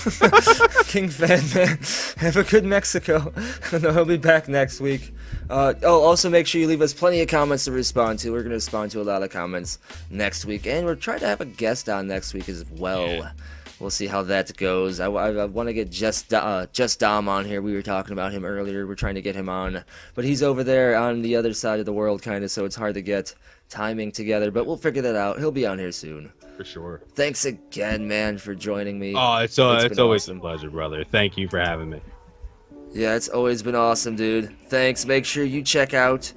King Fan Man. Have a good Mexico. No, he'll be back next week. Also make sure you leave us plenty of comments to respond to. We're going to respond to a lot of comments next week. And we're trying to have a guest on next week as well. Yeah. We'll see how that goes. I want to get Just Dom on here. We were talking about him earlier. We're trying to get him on. But he's over there on the other side of the world, kind of, so it's hard to get timing together. But we'll figure that out. He'll be on here soon. For sure. Thanks again, man, for joining me. Oh, it's always awesome. A pleasure, brother. Thank you for having me. Yeah, it's always been awesome, dude. Thanks. Make sure you check out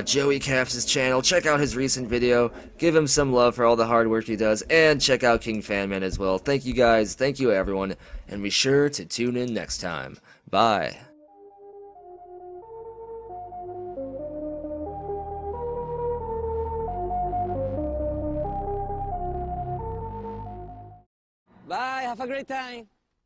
Joey Caps' channel. Check out his recent video. Give him some love for all the hard work he does. And check out King Fanman as well. Thank you guys. Thank you, everyone. And be sure to tune in next time. Bye. Bye. Have a great time.